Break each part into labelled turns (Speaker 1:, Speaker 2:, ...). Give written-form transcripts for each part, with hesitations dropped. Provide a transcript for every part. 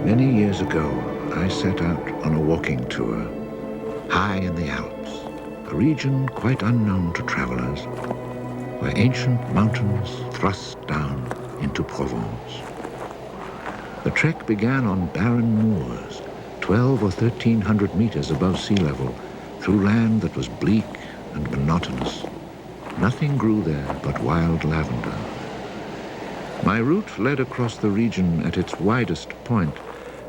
Speaker 1: Many years ago, I set out on a walking tour, high in the Alps, a region quite unknown to travelers, where ancient mountains thrust down into Provence. The trek began on barren moors, 12 or 1,300 meters above sea level, through land that was bleak and monotonous. Nothing grew there but wild lavender. My route led across the region at its widest point,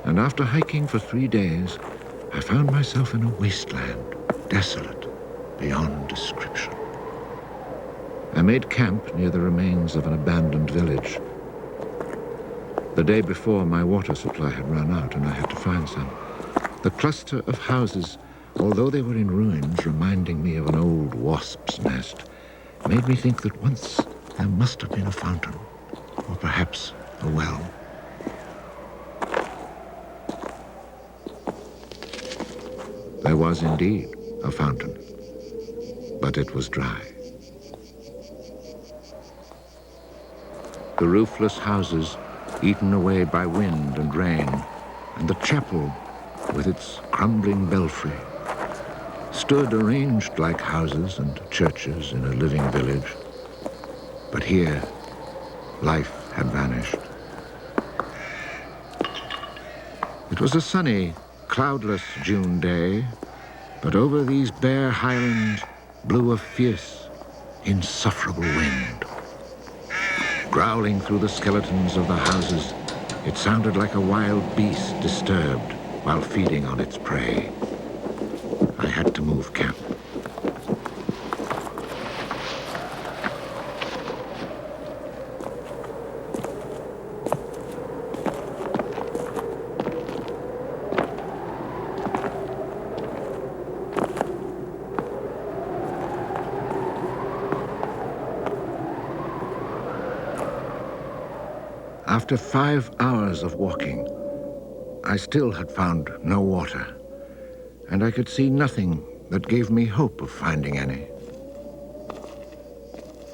Speaker 1: and after hiking for 3 days, I found myself in a wasteland, desolate beyond description. I made camp near the remains of an abandoned village. The day before, my water supply had run out, and I had to find some. The cluster of houses, although they were in ruins, reminding me of an old wasp's nest, made me think that once there must have been a fountain, or perhaps a well. There was indeed a fountain, but it was dry. The roofless houses, eaten away by wind and rain, and the chapel, with its crumbling belfry, stood arranged like houses and churches in a living village. But here, life had vanished. It was a sunny, cloudless June day, but over these bare highlands blew a fierce, insufferable wind. Growling through the skeletons of the houses, it sounded like a wild beast disturbed while feeding on its prey. I had to move camp. After 5 hours of walking, I still had found no water, and I could see nothing that gave me hope of finding any.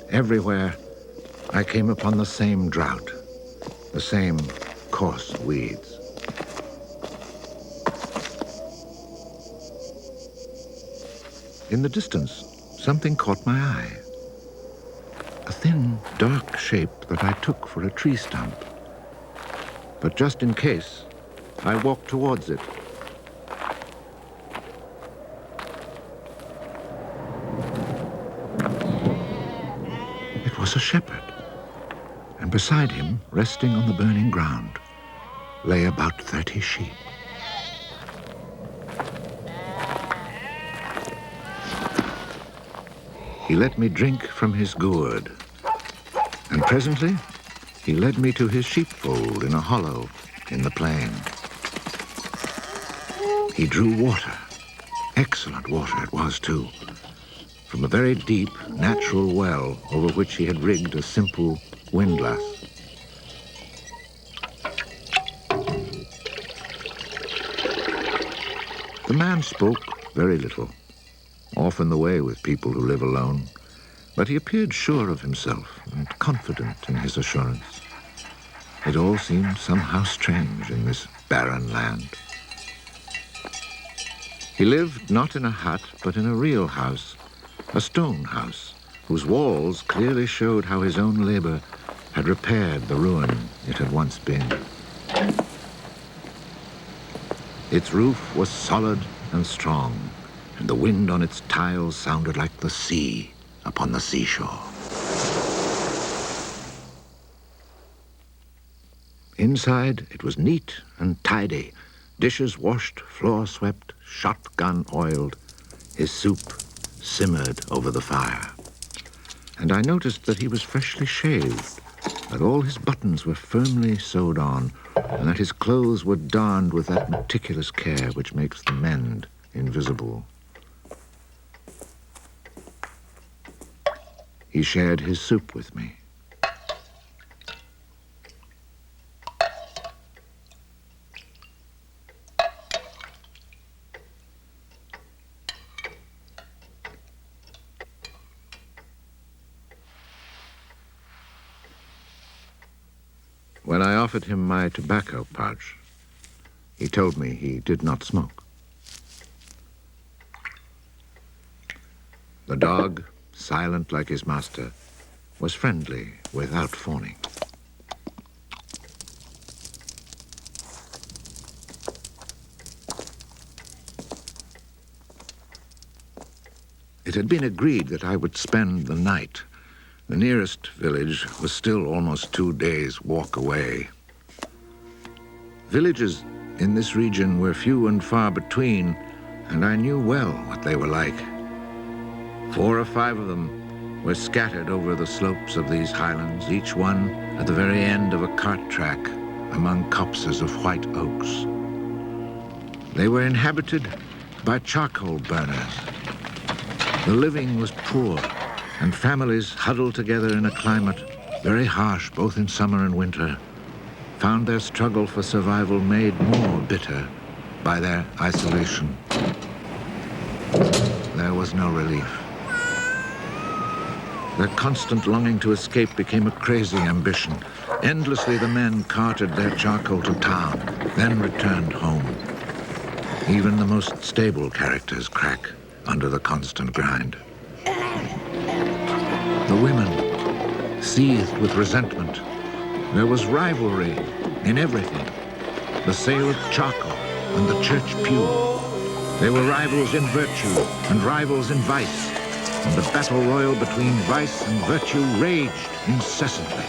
Speaker 1: Everywhere, I came upon the same drought, the same coarse weeds. In the distance, something caught my eye. A thin, dark shape that I took for a tree stump. But just in case, I walked towards it. It was a shepherd, and beside him, resting on the burning ground, lay about 30 sheep. He let me drink from his gourd, and presently he led me to his sheepfold in a hollow in the plain. He drew water, excellent water it was too, from a very deep, natural well over which he had rigged a simple windlass. The man spoke very little, often the way with people who live alone, but he appeared sure of himself and confident in his assurance. It all seemed somehow strange in this barren land. He lived not in a hut, but in a real house, a stone house, whose walls clearly showed how his own labor had repaired the ruin it had once been. Its roof was solid and strong, and the wind on its tiles sounded like the sea upon the seashore. Inside, it was neat and tidy, dishes washed, floor swept, shotgun oiled. His soup simmered over the fire. And I noticed that he was freshly shaved, that all his buttons were firmly sewed on, and that his clothes were darned with that meticulous care which makes the mend invisible. He shared his soup with me. When I offered him my tobacco pouch, He told me he did not smoke. The dog, silent like his master, was friendly without fawning. It had been agreed that I would spend the night. The nearest village was still almost 2 days' walk away. Villages in this region were few and far between, and I knew well what they were like. 4 or 5 of them were scattered over the slopes of these highlands, each one at the very end of a cart track among copses of white oaks. They were inhabited by charcoal burners. The living was poor, and families huddled together in a climate very harsh both in summer and winter found their struggle for survival made more bitter by their isolation. There was no relief. Their constant longing to escape became a crazy ambition. Endlessly the men carted their charcoal to town, then returned home. Even the most stable characters crack under the constant grind. The women seethed with resentment. There was rivalry in everything. The sale of charcoal and the church pew. They were rivals in virtue and rivals in vice. And the battle royal between vice and virtue raged incessantly.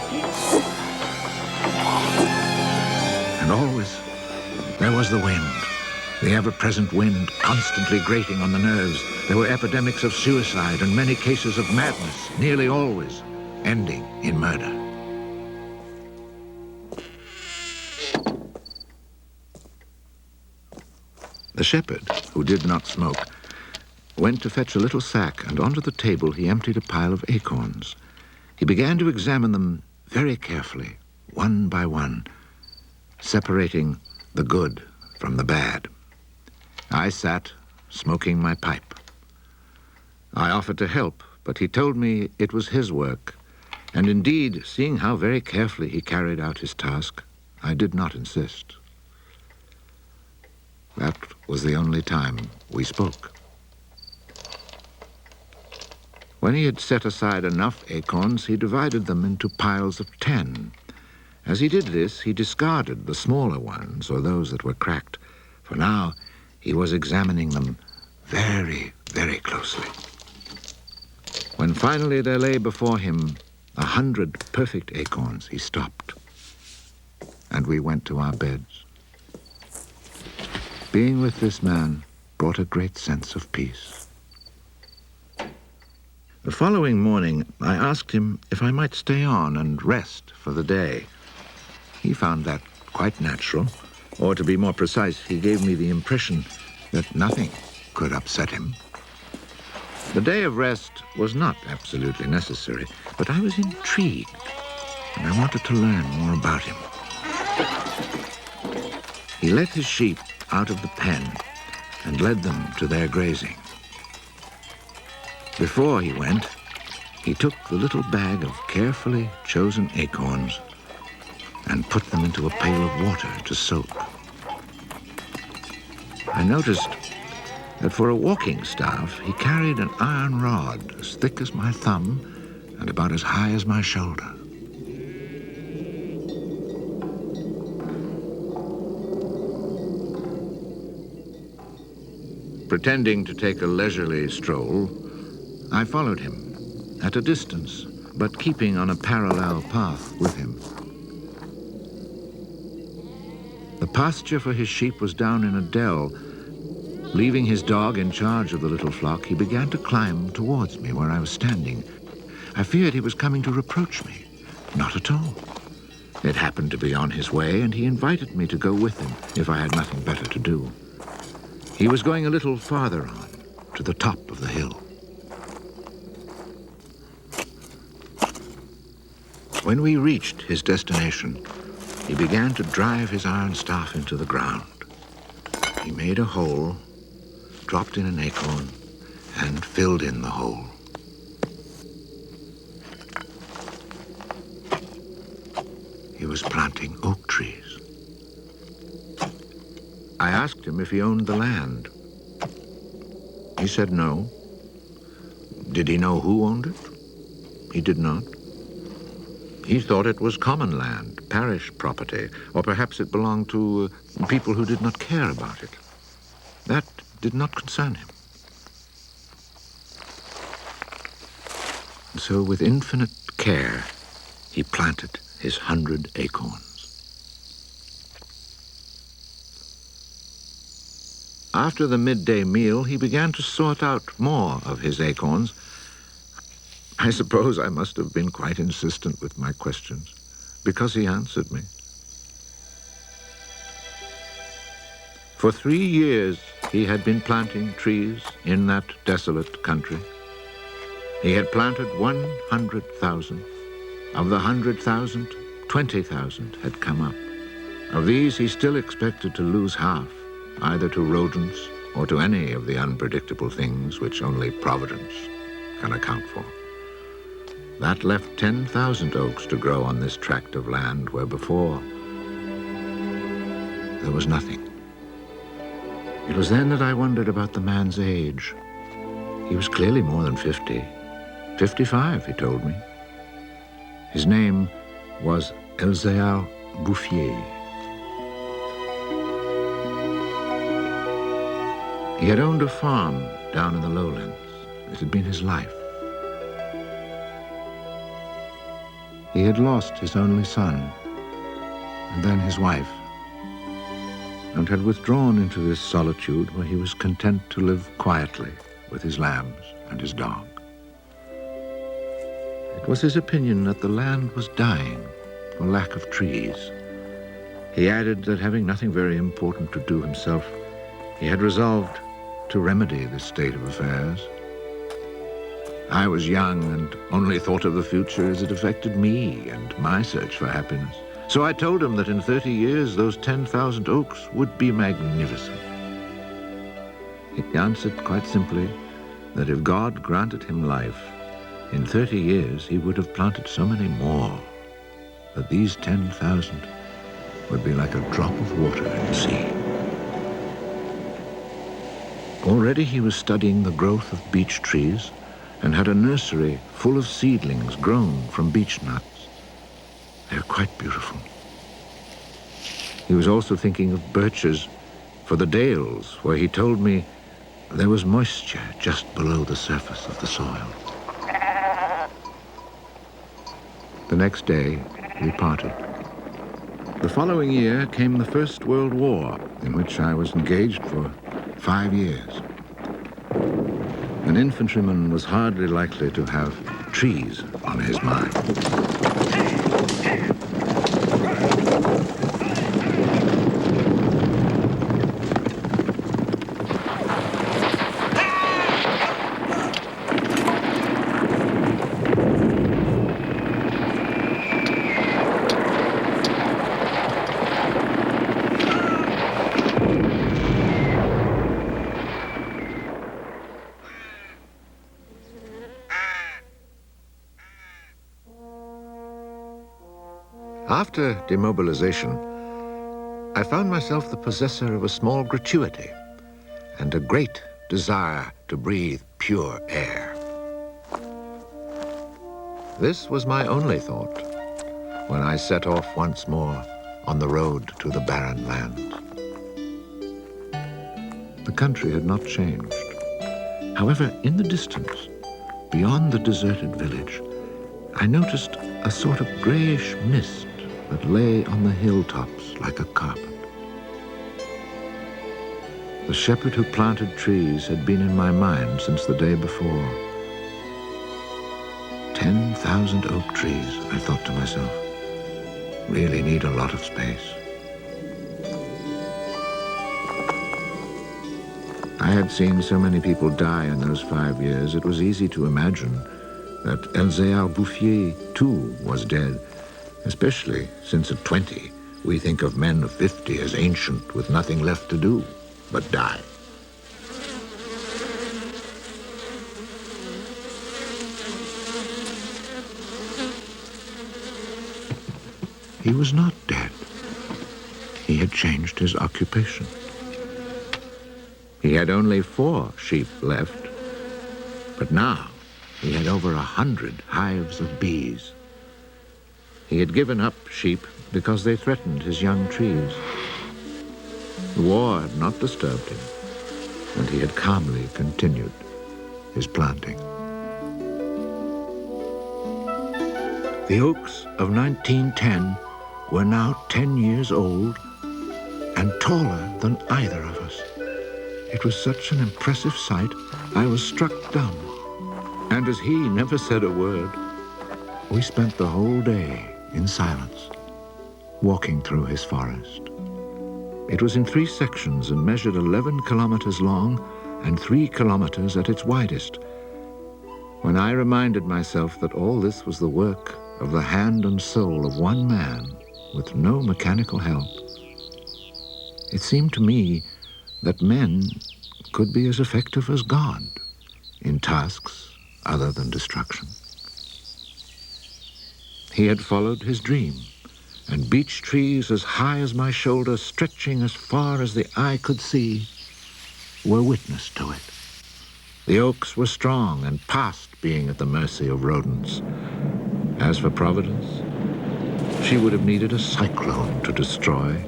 Speaker 1: And always there was the wind. The ever-present wind constantly grating on the nerves. There were epidemics of suicide and many cases of madness, nearly always ending in murder. The shepherd, who did not smoke, went to fetch a little sack, and onto the table he emptied a pile of acorns. He began to examine them very carefully, one by one, separating the good from the bad. I sat, smoking my pipe. I offered to help, but he told me it was his work, and indeed, seeing how very carefully he carried out his task, I did not insist. That was the only time we spoke. When he had set aside enough acorns, he divided them into piles of 10. As he did this, he discarded the smaller ones, or those that were cracked, for now he was examining them very, very closely. When finally there lay before him 100 perfect acorns, he stopped, and we went to our beds. Being with this man brought a great sense of peace. The following morning, I asked him if I might stay on and rest for the day. He found that quite natural, or to be more precise, he gave me the impression that nothing could upset him. The day of rest was not absolutely necessary, but I was intrigued, and I wanted to learn more about him. He let his sheep out of the pen and led them to their grazing. Before he went, he took the little bag of carefully chosen acorns and put them into a pail of water to soak. I noticed that for a walking staff, he carried an iron rod as thick as my thumb and about as high as my shoulder. Pretending to take a leisurely stroll, I followed him at a distance, but keeping on a parallel path with him. The pasture for his sheep was down in a dell. Leaving his dog in charge of the little flock, he began to climb towards me where I was standing. I feared he was coming to reproach me. Not at all. It happened to be on his way, and he invited me to go with him if I had nothing better to do. He was going a little farther on, to the top of the hill. When we reached his destination, he began to drive his iron staff into the ground. He made a hole, dropped in an acorn, and filled in the hole. He was planting oak trees. I asked him if he owned the land. He said no. Did he know who owned it? He did not. He thought it was common land, parish property, or perhaps it belonged to people who did not care about it. That did not concern him. So with infinite care, he planted his 100 acorns. After the midday meal, he began to sort out more of his acorns. I suppose I must have been quite insistent with my questions, because he answered me. For 3 years, he had been planting trees in that desolate country. He had planted 100,000. Of the 100,000, 20,000 had come up. Of these, he still expected to lose half, either to rodents or to any of the unpredictable things which only Providence can account for. That left 10,000 oaks to grow on this tract of land where before there was nothing. It was then that I wondered about the man's age. He was clearly more than 50. 55, he told me. His name was Elzéar Bouffier. He had owned a farm down in the lowlands. It had been his life. He had lost his only son, and then his wife, and had withdrawn into this solitude where he was content to live quietly with his lambs and his dog. It was his opinion that the land was dying for lack of trees. He added that having nothing very important to do himself, he had resolved to remedy this state of affairs. I was young and only thought of the future as it affected me and my search for happiness. So I told him that in 30 years, those 10,000 oaks would be magnificent. He answered quite simply that if God granted him life, in 30 years he would have planted so many more that these 10,000 would be like a drop of water in the sea. Already he was studying the growth of beech trees and had a nursery full of seedlings grown from beech nuts. They're quite beautiful. He was also thinking of birches for the dales, where he told me there was moisture just below the surface of the soil. The next day, we parted. The following year came the First World War, in which I was engaged for 5 years. An infantryman was hardly likely to have trees on his mind. After demobilization, I found myself the possessor of a small gratuity and a great desire to breathe pure air. This was my only thought when I set off once more on the road to the barren lands. The country had not changed. However, in the distance, beyond the deserted village, I noticed a sort of grayish mist that lay on the hilltops like a carpet. The shepherd who planted trees had been in my mind since the day before. 10,000 oak trees, I thought to myself, really need a lot of space. I had seen so many people die in those 5 years, it was easy to imagine that Elzéar Bouffier, too, was dead, especially since at 20, we think of men of 50 as ancient with nothing left to do but die. He was not dead. He had changed his occupation. He had only 4 sheep left, but now he had over 100 hives of bees. He had given up sheep because they threatened his young trees. The war had not disturbed him, and he had calmly continued his planting. The oaks of 1910 were now 10 years old and taller than either of us. It was such an impressive sight, I was struck dumb. And as he never said a word, we spent the whole day in silence, walking through his forest. It was in 3 sections and measured 11 kilometers long and 3 kilometers at its widest. When I reminded myself that all this was the work of the hand and soul of one man with no mechanical help, it seemed to me that men could be as effective as God in tasks other than destruction. He had followed his dream, and beech trees as high as my shoulder, stretching as far as the eye could see, were witness to it. The oaks were strong and past being at the mercy of rodents. As for Providence, she would have needed a cyclone to destroy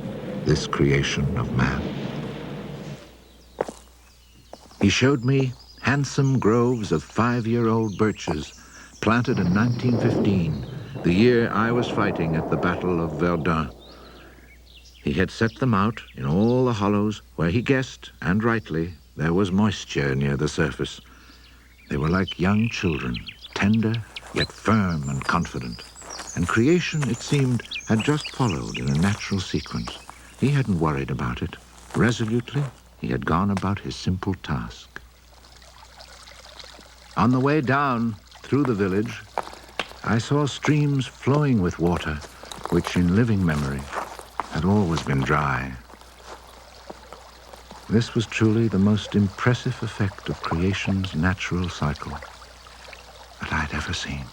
Speaker 1: this creation of man. He showed me handsome groves of 5-year-old birches planted in 1915, the year I was fighting at the Battle of Verdun. He had set them out in all the hollows where he guessed, and rightly, there was moisture near the surface. They were like young children, tender yet firm and confident. And creation, it seemed, had just followed in a natural sequence. He hadn't worried about it. Resolutely, he had gone about his simple task. On the way down through the village, I saw streams flowing with water, which in living memory had always been dry. This was truly the most impressive effect of creation's natural cycle that I'd ever seen.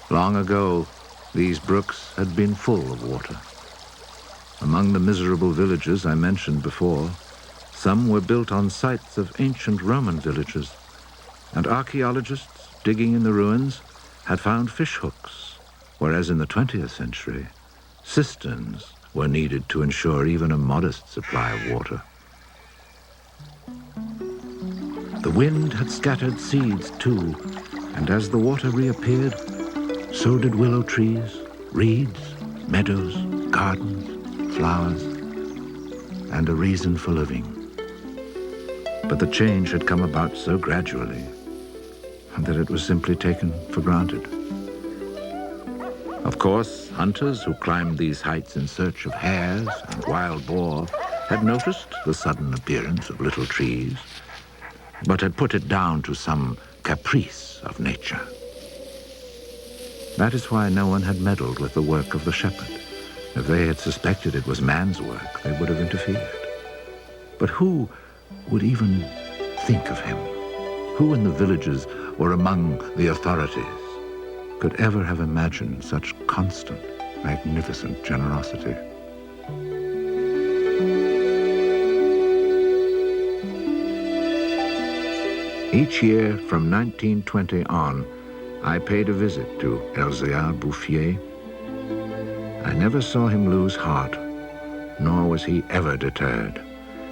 Speaker 1: Long ago, these brooks had been full of water. Among the miserable villages I mentioned before, some were built on sites of ancient Roman villages, and archaeologists digging in the ruins had found fish hooks, whereas in the 20th century, cisterns were needed to ensure even a modest supply of water. The wind had scattered seeds too, and as the water reappeared, so did willow trees, reeds, meadows, gardens, flowers, and a reason for living. But the change had come about so gradually that it was simply taken for granted. Of course, hunters who climbed these heights in search of hares and wild boar had noticed the sudden appearance of little trees, but had put it down to some caprice of nature. That is why no one had meddled with the work of the shepherd. If they had suspected it was man's work, they would have interfered. But who would even think of him? Who in the villages or among the authorities could ever have imagined such constant, magnificent generosity? Each year from 1920 on, I paid a visit to Elzéar Bouffier. I never saw him lose heart, nor was he ever deterred.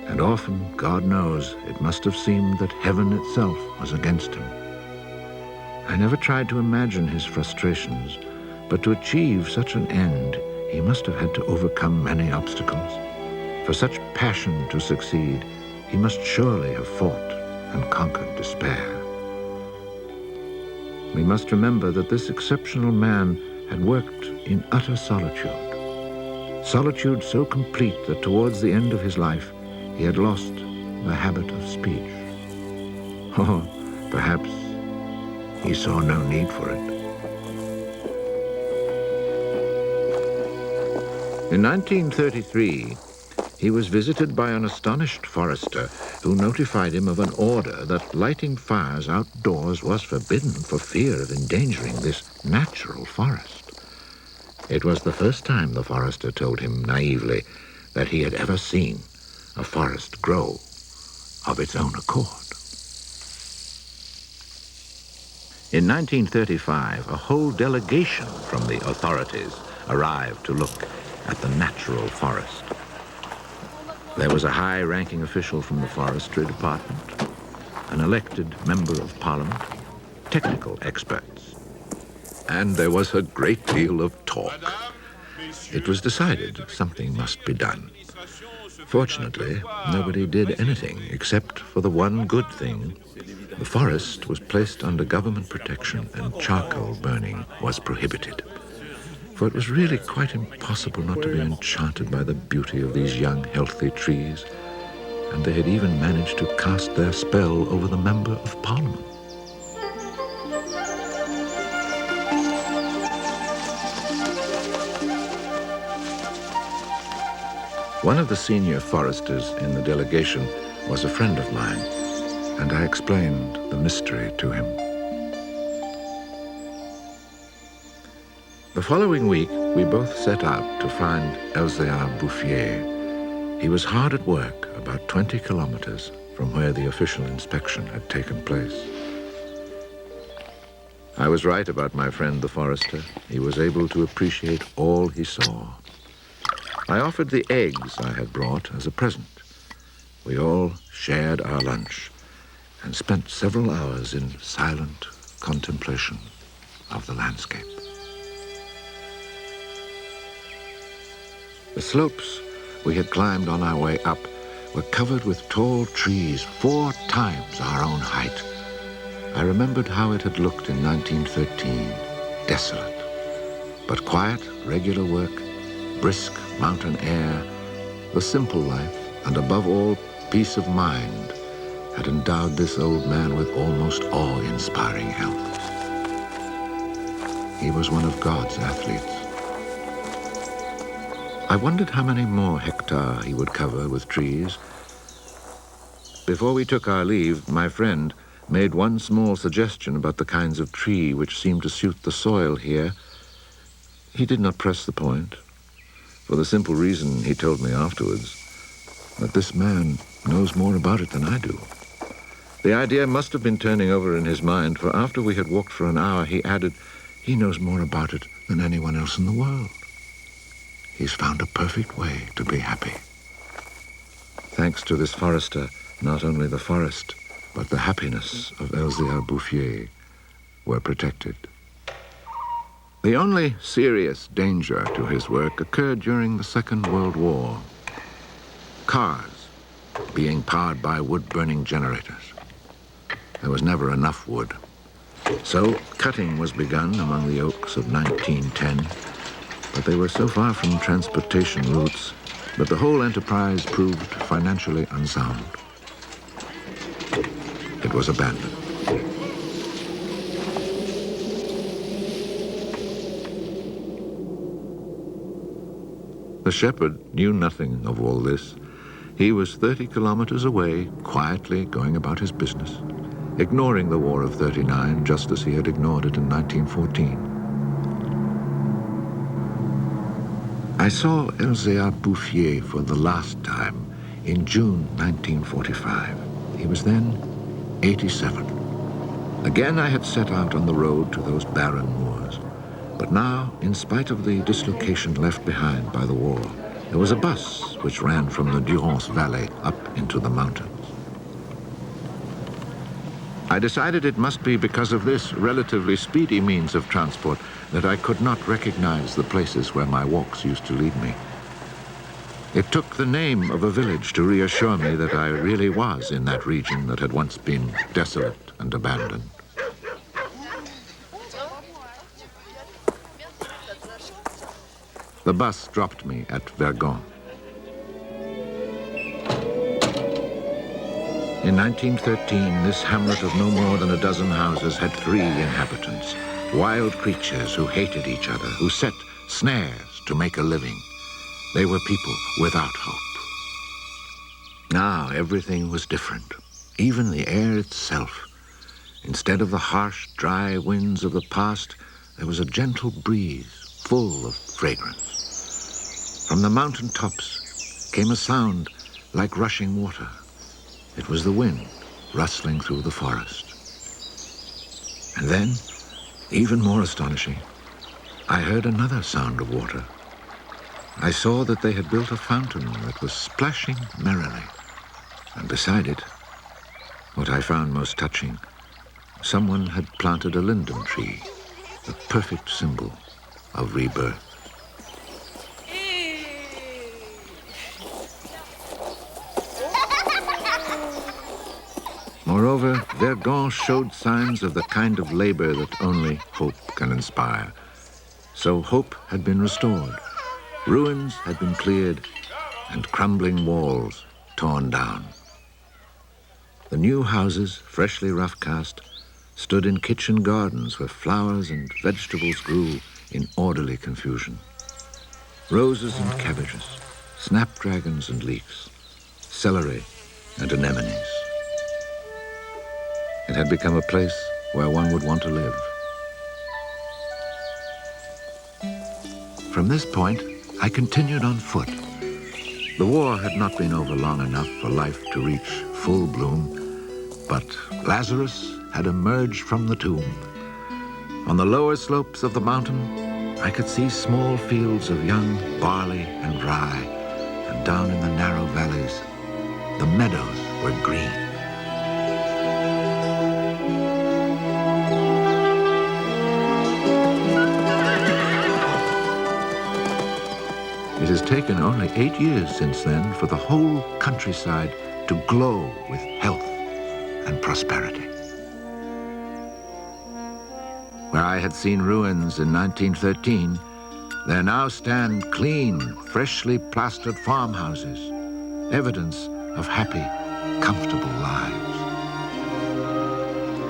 Speaker 1: And often, God knows, it must have seemed that heaven itself was against him. I never tried to imagine his frustrations, but to achieve such an end, he must have had to overcome many obstacles. For such passion to succeed, he must surely have fought and conquered despair. We must remember that this exceptional man had worked in utter solitude. Solitude so complete that towards the end of his life, he had lost the habit of speech. Or perhaps he saw no need for it. In 1933, he was visited by an astonished forester who notified him of an order that lighting fires outdoors was forbidden for fear of endangering this natural forest. It was the first time, the forester told him naively, that he had ever seen a forest grow of its own accord. In 1935, a whole delegation from the authorities arrived to look at the natural forest. There was a high-ranking official from the forestry department, an elected member of parliament, technical experts, and there was a great deal of talk. It was decided something must be done. Fortunately, nobody did anything except for the one good thing. The forest was placed under government protection and charcoal burning was prohibited. For it was really quite impossible not to be enchanted by the beauty of these young, healthy trees, and they had even managed to cast their spell over the Member of Parliament. One of the senior foresters in the delegation was a friend of mine, and I explained the mystery to him. The following week, we both set out to find Elzéar Bouffier. He was hard at work, about 20 kilometers from where the official inspection had taken place. I was right about my friend the forester. He was able to appreciate all he saw. I offered the eggs I had brought as a present. We all shared our lunch and spent several hours in silent contemplation of the landscape. The slopes we had climbed on our way up were covered with tall trees 4 times our own height. I remembered how it had looked in 1913, desolate, but quiet, regular work, brisk mountain air, the simple life, and above all, peace of mind, had endowed this old man with almost awe-inspiring health. He was one of God's athletes. I wondered how many more hectares he would cover with trees. Before we took our leave, my friend made one small suggestion about the kinds of tree which seemed to suit the soil here. He did not press the point, for the simple reason, he told me afterwards, that this man knows more about it than I do. The idea must have been turning over in his mind, for after we had walked for an hour, he added, he knows more about it than anyone else in the world. He's found a perfect way to be happy. Thanks to this forester, not only the forest, but the happiness of Elzéar Bouffier were protected. The only serious danger to his work occurred during the Second World War. Cars being powered by wood-burning generators. There was never enough wood. So cutting was begun among the oaks of 1910, but they were so far from transportation routes that the whole enterprise proved financially unsound. It was abandoned. The shepherd knew nothing of all this. He was 30 kilometers away, quietly going about his business, ignoring the War of '39 just as he had ignored it in 1914. I saw Elzéar Bouffier for the last time in June 1945. He was then 87. Again I had set out on the road to those barren moors. But now, in spite of the dislocation left behind by the war, there was a bus which ran from the Durance Valley up into the mountains. I decided it must be because of this relatively speedy means of transport that I could not recognize the places where my walks used to lead me. It took the name of a village to reassure me that I really was in that region that had once been desolate and abandoned. The bus dropped me at Vergon. In 1913, this hamlet of no more than a dozen houses had 3 inhabitants, wild creatures who hated each other, who set snares to make a living. They were people without hope. Now everything was different, even the air itself. Instead of the harsh, dry winds of the past, there was a gentle breeze full of fragrance. From the mountain tops came a sound like rushing water. It was the wind rustling through the forest. And then, even more astonishing, I heard another sound of water. I saw that they had built a fountain that was splashing merrily. And beside it, what I found most touching, someone had planted a linden tree, a perfect symbol of rebirth. Moreover, Verdun showed signs of the kind of labor that only hope can inspire. So hope had been restored, ruins had been cleared, and crumbling walls torn down. The new houses, freshly rough-cast, stood in kitchen gardens where flowers and vegetables grew in orderly confusion. Roses and cabbages, snapdragons and leeks, celery and anemones. It had become a place where one would want to live. From this point, I continued on foot. The war had not been over long enough for life to reach full bloom, but Lazarus had emerged from the tomb. On the lower slopes of the mountain, I could see small fields of young barley and rye, and down in the narrow valleys, the meadows were green. It has taken only 8 years since then for the whole countryside to glow with health and prosperity. Where I had seen ruins in 1913, there now stand clean, freshly plastered farmhouses, evidence of happy, comfortable lives.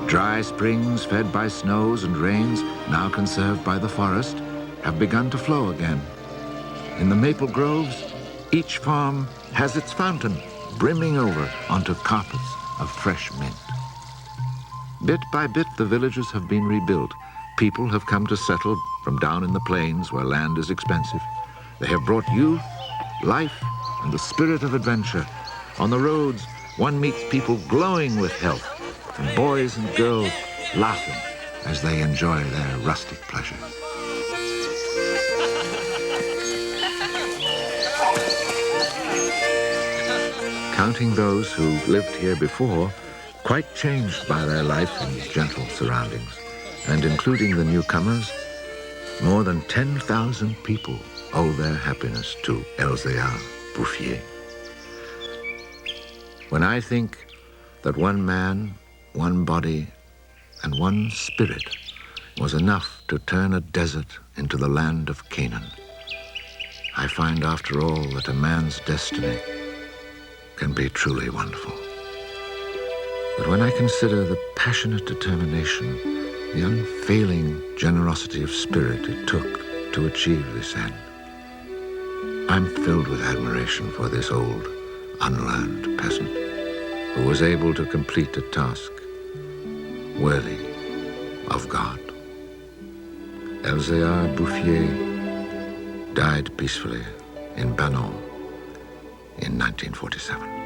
Speaker 1: Dry springs fed by snows and rains, now conserved by the forest, have begun to flow again. In the maple groves, each farm has its fountain brimming over onto carpets of fresh mint. Bit by bit, the villages have been rebuilt. People have come to settle from down in the plains where land is expensive. They have brought youth, life, and the spirit of adventure. On the roads, one meets people glowing with health, and boys and girls laughing as they enjoy their rustic pleasures. Counting those who lived here before, quite changed by their life in gentle surroundings, and including the newcomers, more than 10,000 people owe their happiness to Elzéar Bouffier. When I think that one man, one body, and one spirit was enough to turn a desert into the land of Canaan, I find after all that a man's destiny can be truly wonderful. But when I consider the passionate determination, the unfailing generosity of spirit it took to achieve this end, I'm filled with admiration for this old, unlearned peasant who was able to complete a task worthy of God. Elzéar Bouffier died peacefully in Banon in 1947.